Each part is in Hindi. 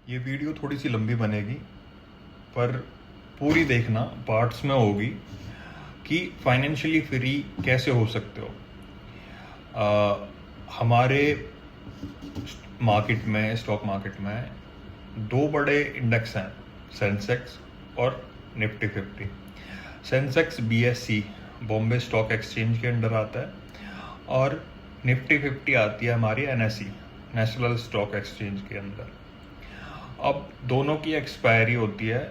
ये वीडियो थोड़ी सी लंबी बनेगी पर पूरी देखना, पार्ट्स में होगी कि फाइनेंशियली फ्री कैसे हो सकते हो। हमारे मार्केट में, स्टॉक मार्केट में दो बड़े इंडेक्स हैं, सेंसेक्स और Nifty 50। Sensex BSE Bombay stock exchange के अंडर आता है और निफ्टी 50 आती है हमारी NSE, नेशनल स्टॉक एक्सचेंज के अंदर। अब दोनों की एक्सपायरी होती है,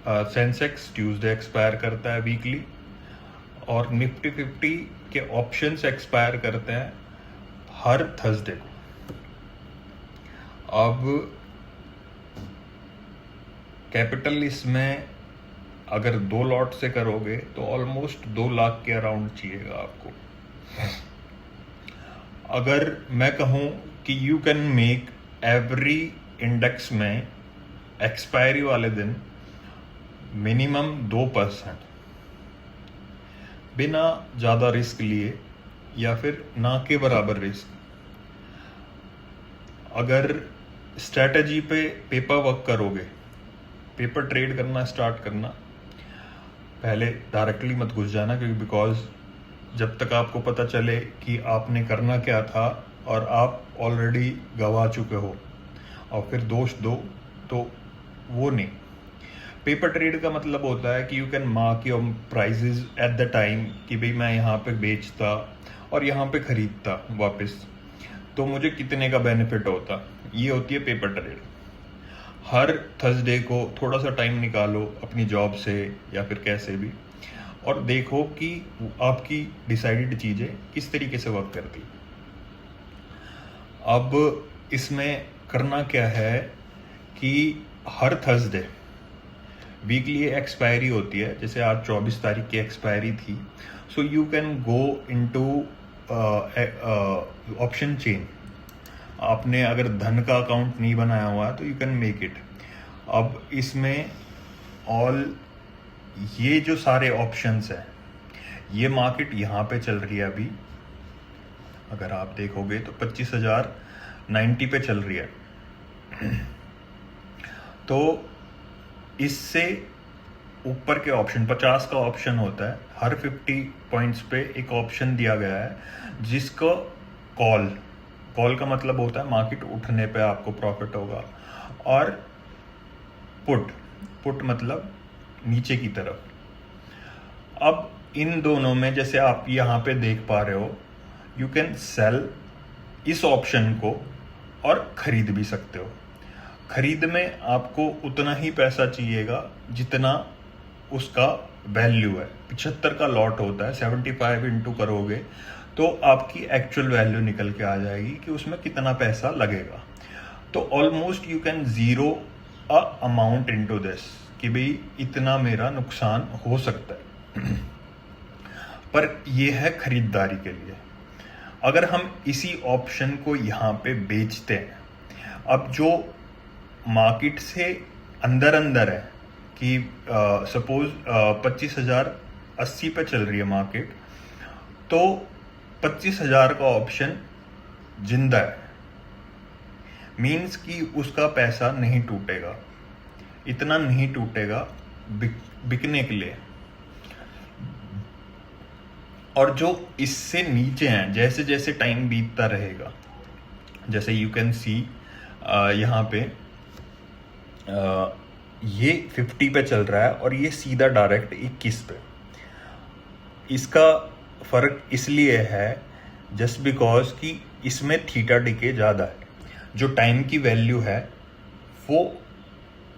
सेंसेक्स ट्यूसडे एक्सपायर करता है वीकली और निफ्टी 50 के ऑप्शंस एक्सपायर करते हैं हर थर्सडे को। अब कैपिटल इसमें अगर 2 लॉट से करोगे तो ऑलमोस्ट 2 लाख के अराउंड चाहिएगा आपको। अगर मैं कहूँ कि you can make every index में एक्सपायरी वाले दिन मिनिमम 2% बिना ज़्यादा रिस्क लिए या फिर ना के बराबर रिस्क। अगर स्ट्रैटेजी पे पेपर वर्क करोगे, पेपर ट्रेड करना स्टार्ट करना, पहले डायरेक्टली मत घुस जाना, क्योंकि बिकॉज जब तक आपको पता चले कि आपने करना क्या था और आप ऑलरेडी गवा चुके हो और फिर दोष दो तो वो नहीं। पेपर ट्रेड का मतलब होता है कि you can mark your prices at the time कि भाई मैं यहाँ पे बेचता और यहाँ पे खरीदता वापस, तो मुझे कितने का बेनिफिट होता। ये होती है पेपर ट्रेड। हर थर्सडे को थोड़ा सा टाइम निकालो अपनी जॉब से या फिर कैसे भी, और देखो कि आपकी डिसाइडेड चीज़ें किस तरीके से वर्क करती। अब इसमें करना क्या है कि हर थर्सडे वीकली एक्सपायरी होती है, जैसे आज 24 तारीख की एक्सपायरी थी, so you can go into option chain. आपने अगर धन का अकाउंट नहीं बनाया हुआ है तो यू कैन मेक इट। अब इसमें ऑल ये जो सारे ऑप्शंस हैं, ये मार्केट यहाँ पे चल रही है अभी, अगर आप देखोगे तो 25,090 पे चल रही है। तो इससे ऊपर के ऑप्शन 50 का ऑप्शन होता है, हर 50 पॉइंट्स पे एक ऑप्शन दिया गया है जिसको कॉल का मतलब होता है मार्केट उठने पे आपको प्रॉफिट होगा, और पुट मतलब नीचे की तरफ। अब इन दोनों में जैसे आप यहाँ पे देख पा रहे हो, यू कैन सेल इस ऑप्शन को और खरीद भी सकते हो। खरीद में आपको उतना ही पैसा चाहिएगा जितना उसका वैल्यू है। 75 का लॉट होता है, 75 इंटू करोगे तो आपकी एक्चुअल वैल्यू निकल के आ जाएगी कि उसमें कितना पैसा लगेगा। तो almost you can zero a amount into this कि भाई इतना मेरा नुकसान हो सकता है। पर यह है खरीदारी के लिए। अगर हम इसी ऑप्शन को यहाँ पे बेचते हैं, अब जो मार्केट से अंदर है कि सपोज 25,080 पे चल रही है मार्केट, तो 25,000 का ऑप्शन जिंदा है, मीन्स कि उसका पैसा नहीं टूटेगा, इतना नहीं टूटेगा बिकने के लिए। और जो इससे नीचे हैं, जैसे जैसे टाइम बीतता रहेगा, जैसे यू कैन सी यहाँ पे ये 50 पे चल रहा है और ये सीधा डायरेक्ट 21 पे। इसका फर्क इसलिए है जस्ट बिकॉज कि इसमें थीटा डिके ज़्यादा है। जो टाइम की वैल्यू है वो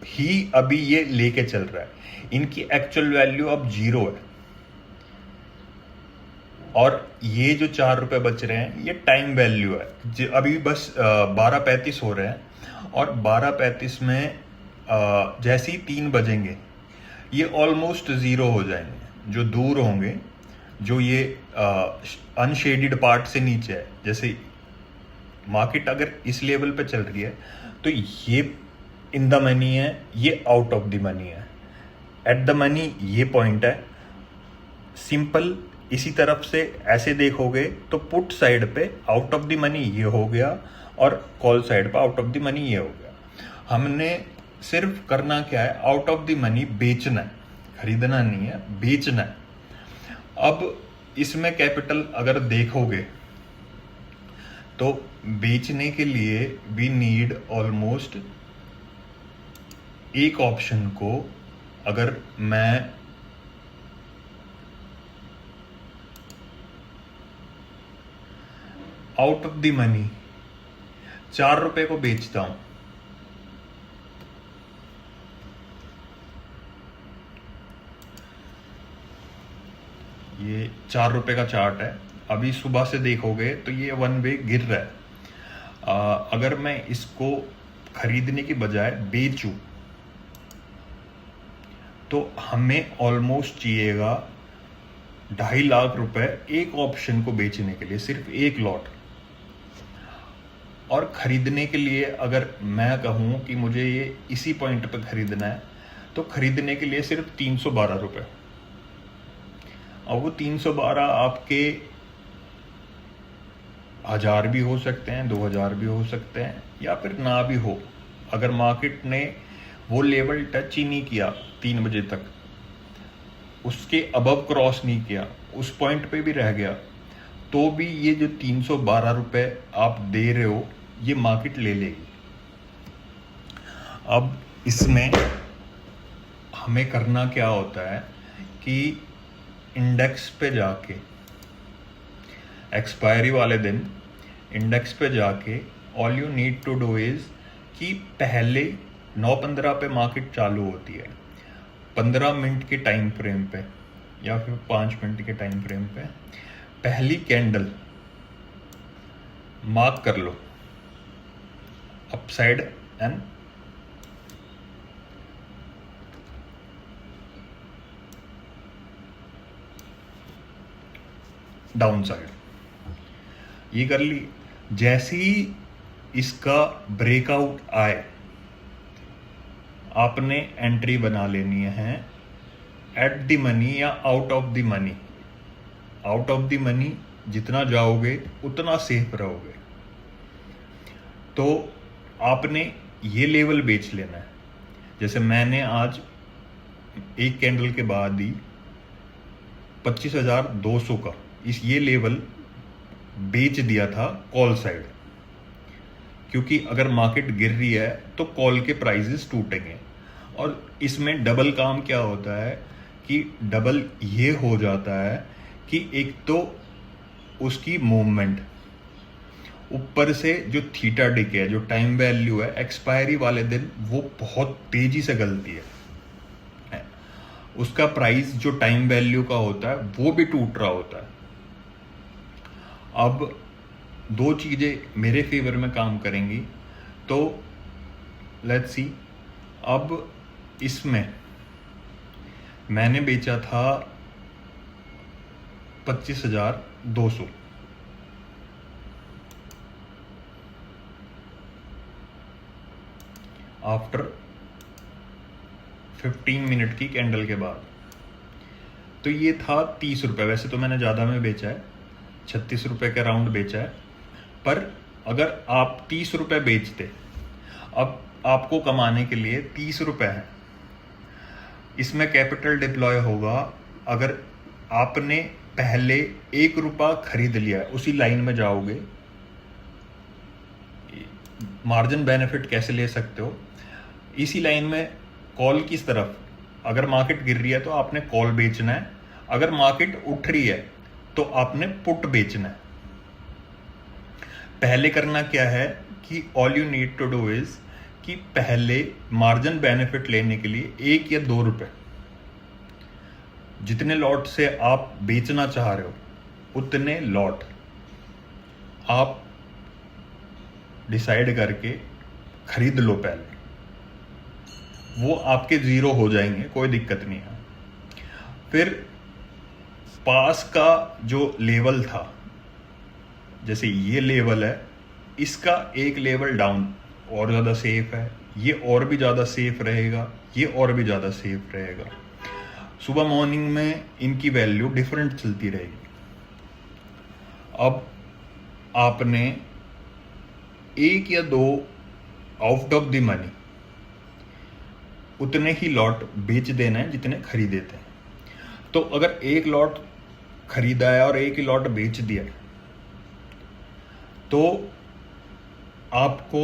ही अभी ये लेके चल रहा है, इनकी एक्चुअल वैल्यू अब 0 है, और ये जो 4 रुपए बच रहे हैं ये टाइम वैल्यू है। अभी बस 12:35 हो रहे हैं और 12:35 में जैसे ही 3 बजेंगे ये ऑलमोस्ट 0 हो जाएंगे। जो दूर होंगे, जो ये अनशेडेड पार्ट से नीचे है, जैसे मार्केट अगर इस लेवल पे चल रही है तो ये इन द मनी है, ये आउट ऑफ द मनी है, एट द मनी ये पॉइंट है। सिंपल इसी तरफ से ऐसे देखोगे तो पुट साइड पे आउट ऑफ द मनी ये हो गया और कॉल साइड पे आउट ऑफ द मनी ये हो गया। हमने सिर्फ करना क्या है, आउट ऑफ द मनी बेचना है, खरीदना नहीं है, बेचना है। अब इसमें कैपिटल अगर देखोगे तो बेचने के लिए वी नीड ऑलमोस्ट, एक ऑप्शन को अगर मैं आउट ऑफ द मनी 4 रुपए को बेचता हूं, ये 4 रुपए का चार्ट है। अभी सुबह से देखोगे तो ये वन वे गिर रहा है। अगर मैं इसको खरीदने की बजाय बेचूं तो हमें ऑलमोस्ट चाहिएगा 2.5 लाख रुपए एक ऑप्शन को बेचने के लिए, सिर्फ एक लॉट। और खरीदने के लिए अगर मैं कहूं कि मुझे ये इसी पॉइंट पे खरीदना है तो खरीदने के लिए सिर्फ 312 रुपए। और वो 312 आपके 1000 भी हो सकते हैं, 2000 भी हो सकते हैं, या फिर ना भी हो। अगर मार्केट ने वो लेवल टच ही नहीं किया 3 बजे तक, उसके अबव क्रॉस नहीं किया, उस पॉइंट पे भी रह गया, तो भी ये जो 312 रुपए आप दे रहे हो ये मार्केट ले लेगी। अब इसमें हमें करना क्या होता है कि इंडेक्स पे जाके, एक्सपायरी वाले दिन इंडेक्स पे जाके all you need to do is कि पहले 9:15 पे मार्केट चालू होती है, 15 मिनट के टाइम फ्रेम पे या फिर 5 मिनट के टाइम फ्रेम पे पहली कैंडल मार्क कर लो, अपसाइड एंड डाउन साइड, ये कर ली। जैसे ही इसका ब्रेकआउट आए आपने एंट्री बना लेनी है एट द मनी या out of the money. Out of the money जितना जाओगे उतना सेफ रहोगे। तो आपने ये लेवल बेच लेना है। जैसे मैंने आज एक कैंडल के बाद ही 25,200 का ये लेवल बेच दिया था कॉल साइड, क्योंकि अगर मार्केट गिर रही है तो कॉल के प्राइसेस टूटेंगे। और इसमें डबल काम क्या होता है कि डबल ये हो जाता है कि एक तो उसकी मूवमेंट, ऊपर से जो थीटा डिके है, जो टाइम वैल्यू है, एक्सपायरी वाले दिन वो बहुत तेजी से गलती है, उसका प्राइस जो टाइम वैल्यू का होता है वो भी टूट रहा होता है। अब 2 चीजें मेरे फेवर में काम करेंगी। तो लेट्स सी, अब इसमें मैंने बेचा था 25,200, आफ्टर 15 मिनट की कैंडल के बाद। तो ये था 30 रुपए। वैसे तो मैंने ज़्यादा में बेचा है, 36 रुपए के राउंड बेचा है, पर अगर आप 30 रुपए बेचते, अब आपको कमाने के लिए 30 रुपए है, इसमें कैपिटल डिप्लॉय होगा। अगर आपने पहले 1 रुपया खरीद लिया, उसी लाइन में जाओगे। मार्जिन बेनिफिट कैसे ले सकते हो, इसी लाइन में कॉल किस तरफ, अगर मार्केट गिर रही है तो आपने कॉल बेचना है, अगर मार्केट उठ रही है तो आपने पुट बेचना है। पहले करना क्या है कि all you need to do is कि पहले मार्जिन बेनिफिट लेने के लिए 1 या 2 रुपए, जितने लॉट से आप बेचना चाह रहे हो उतने लॉट आप डिसाइड करके खरीद लो पहले। वो आपके 0 हो जाएंगे, कोई दिक्कत नहीं है। फिर पास का जो लेवल था, जैसे ये लेवल है, इसका एक लेवल डाउन और ज़्यादा सेफ है, ये और भी ज़्यादा सेफ रहेगा, ये और भी ज़्यादा सेफ रहेगा। सुबह मॉर्निंग में इनकी वैल्यू डिफरेंट चलती रहेगी। अब आपने 1 या 2 आउट ऑफ द मनी उतने ही लॉट बेच देना है जितने खरीदे थे। तो अगर एक लॉट खरीदा है और एक ही लॉट बेच दिया है, तो आपको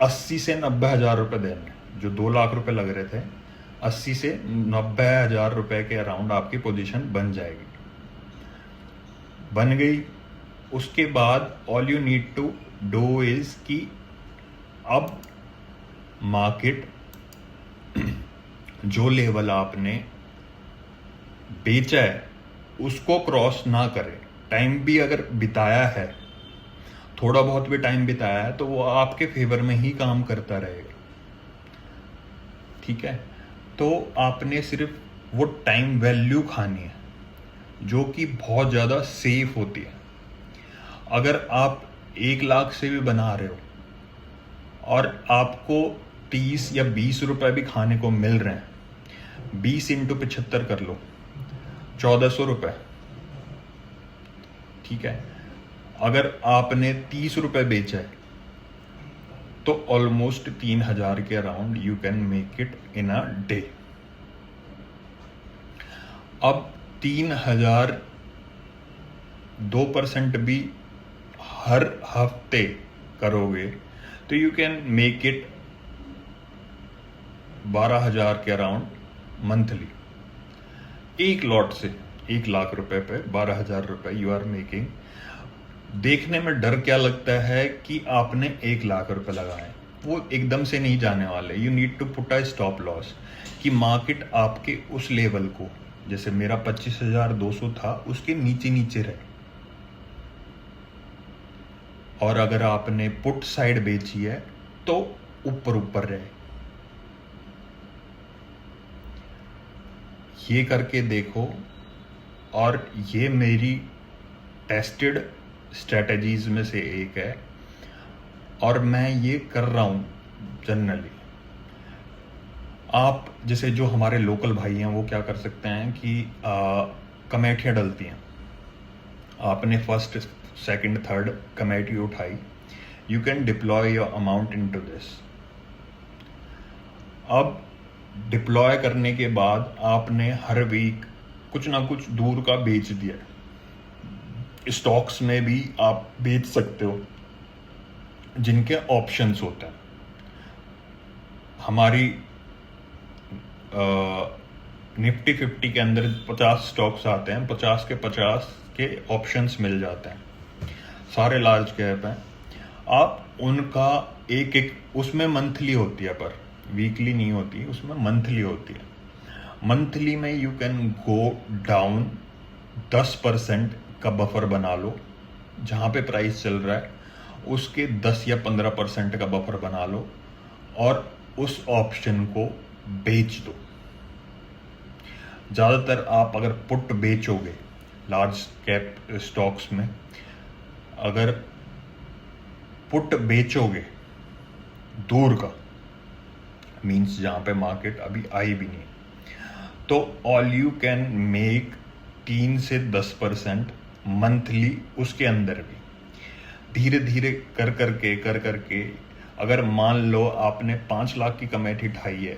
80 से 90 हज़ार रुपये देने हैं। जो 2 लाख रुपए लग रहे थे, 80 से 90 हज़ार रुपये के अराउंड आपकी पोजीशन बन जाएगी। बन गई, उसके बाद all you need to do is कि अब मार्केट जो लेवल आपने बेचा है उसको क्रॉस ना करे। टाइम भी अगर बिताया है, थोड़ा बहुत भी टाइम बिताया है, तो वो आपके फेवर में ही काम करता रहेगा। ठीक है, तो आपने सिर्फ वो टाइम वैल्यू खानी है जो कि बहुत ज़्यादा सेफ होती है। अगर आप 1 लाख से भी बना रहे हो और आपको 30 या 20 रुपए भी खाने को मिल रहे हैं, 20 इंटू 75 कर लो, 1400 रुपये। ठीक है, अगर आपने 30 रुपये बेचा है तो ऑलमोस्ट 3000 के around you can make it in a day. अब 3000 2% भी हर हफ्ते करोगे तो यू कैन मेक इट 12,000 के अराउंड मंथली। एक लॉट से 1 लाख रुपए पे 12,000 रुपए यू आर मेकिंग। देखने में डर क्या लगता है कि आपने 1 लाख रुपए लगाए, वो एकदम से नहीं जाने वाले। You need to put a stop loss कि मार्केट आपके उस लेवल को, जैसे मेरा 25,200 था, उसके नीचे नीचे रहे। और अगर आपने पुट साइड बेची है तो ऊपर ऊपर रहे। ये करके देखो, और ये मेरी टेस्टेड स्ट्रेटजीज में से एक है और मैं ये कर रहा हूँ जनरली। आप जैसे जो हमारे लोकल भाई हैं वो क्या कर सकते हैं कि कमेटियाँ डलती हैं, आपने फर्स्ट सेकंड थर्ड कमेटी उठाई, you can deploy your amount into this. अब डिप्लॉय करने के बाद आपने हर वीक कुछ ना कुछ दूर का बेच दिया। स्टॉक्स में भी आप बेच सकते हो जिनके ऑप्शंस होते हैं। हमारी निफ्टी 50 के अंदर 50 स्टॉक्स आते हैं, 50 के 50 के ऑप्शंस मिल जाते हैं, सारे लार्ज कैप हैं। आप उनका एक एक, उसमें मंथली होती है पर वीकली नहीं होती, उसमें मंथली होती है। मंथली में यू कैन गो डाउन 10% का बफर बना लो, जहाँ पे प्राइस चल रहा है उसके 10 या 15% का बफर बना लो और उस ऑप्शन को बेच दो। ज़्यादातर आप अगर पुट बेचोगे लार्ज कैप स्टॉक्स में, अगर पुट बेचोगे दूर का, मीन्स जहाँ पे मार्केट अभी आई भी नहीं, तो ऑल यू कैन मेक 3 से 10% मंथली। उसके अंदर भी धीरे धीरे कर करके अगर मान लो आपने 5 लाख की कमेटी उठाई है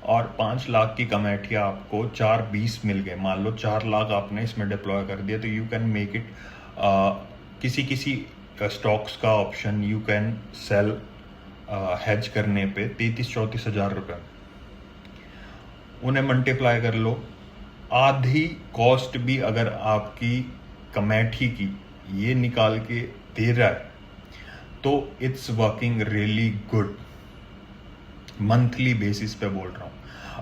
और 5 लाख की कमेटी आपको 4-20 मिल गए, मान लो 4 लाख आपने इसमें डिप्लॉय कर दिया, तो यू कैन मेक इट किसी स्टॉक्स का option you can sell hedge करने पे 33-34 हज़ार रुपये। उन्हें मल्टीप्लाई कर लो, आधी कॉस्ट भी अगर आपकी कमेटी की ये निकाल के दे रहा है तो it's working really good. Monthly basis पे बोल रहा हूँ।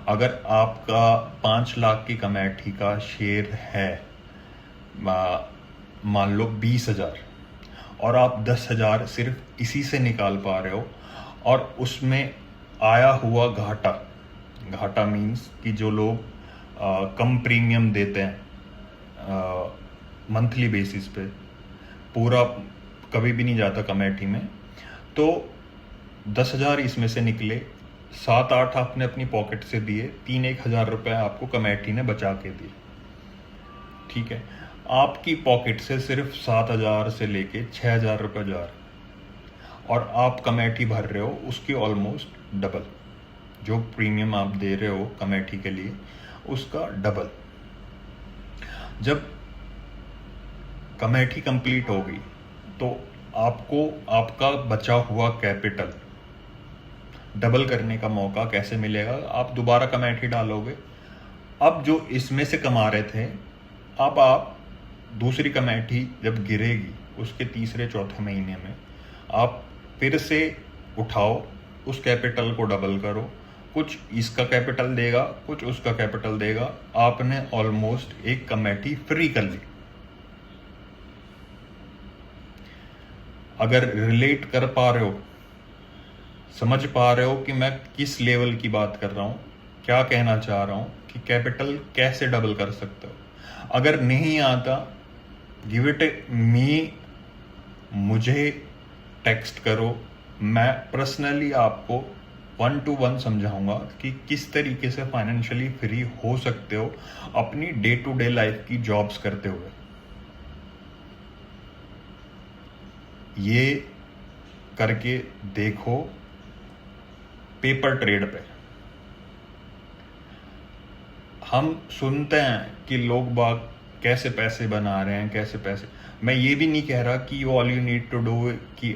अगर आपका 5 लाख की कमेटी का शेयर है, मान लो 20,000, और आप 10,000 सिर्फ इसी से निकाल पा रहे हो, और उसमें आया हुआ घाटा मीन्स कि जो लोग कम प्रीमियम देते हैं मंथली बेसिस पे, पूरा कभी भी नहीं जाता कमेटी में, तो 10,000 इसमें से निकले, 7-8 आपने अपनी पॉकेट से दिए, 3-1 हज़ार रुपये आपको कमेटी ने बचा के दिए। ठीक है, आपकी पॉकेट से सिर्फ 7,000 से लेके 6,000 रुपये जा रहे, और आप कमेटी भर रहे हो उसकी ऑलमोस्ट डबल, जो प्रीमियम आप दे रहे हो कमेटी के लिए उसका डबल। जब कमेटी कंप्लीट होगी तो आपको आपका बचा हुआ कैपिटल डबल करने का मौका कैसे मिलेगा? आप दोबारा कमेटी डालोगे। अब जो इसमें से कमा रहे थे, अब आप दूसरी कमेटी जब गिरेगी उसके तीसरे चौथे महीने में आप फिर से उठाओ, उस कैपिटल को डबल करो। कुछ इसका कैपिटल देगा, कुछ उसका कैपिटल देगा। आपने ऑलमोस्ट एक कमेटी फ्री कर ली। अगर रिलेट कर पा रहे हो, समझ पा रहे हो कि मैं किस लेवल की बात कर रहा हूं, क्या कहना चाह रहा हूं कि कैपिटल कैसे डबल कर सकते हो। अगर नहीं आता, गिव इट मी, मुझे टेक्स्ट करो, मैं पर्सनली आपको 1-to-1 समझाऊंगा कि किस तरीके से फाइनेंशियली फ्री हो सकते हो अपनी डे टू डे लाइफ की जॉब्स करते हुए। ये करके देखो पेपर ट्रेड पे। हम सुनते हैं कि लोग बाग कैसे पैसे बना रहे हैं, कैसे पैसे। मैं ये भी नहीं कह रहा कि all you need to do कि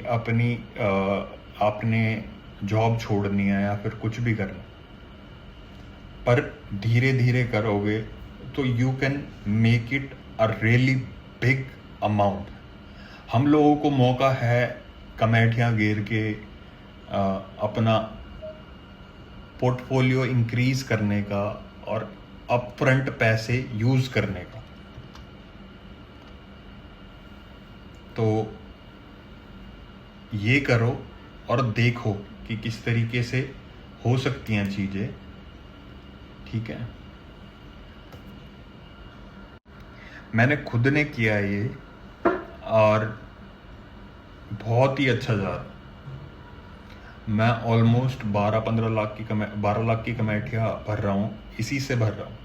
आपने जॉब छोड़नी है या फिर कुछ भी करना, पर धीरे धीरे करोगे तो you can make it a really big amount. हम लोगों को मौका है कमेटियां गिर के अपना पोर्टफोलियो इंक्रीज करने का और अपफ्रंट पैसे यूज करने का। तो ये करो और देखो कि किस तरीके से हो सकती हैं चीजें। ठीक है, मैंने खुद ने किया ये और बहुत ही अच्छा जा रहा। मैं ऑलमोस्ट 12 लाख की कमेटियां भर रहा हूँ, इसी से भर रहा हूँ।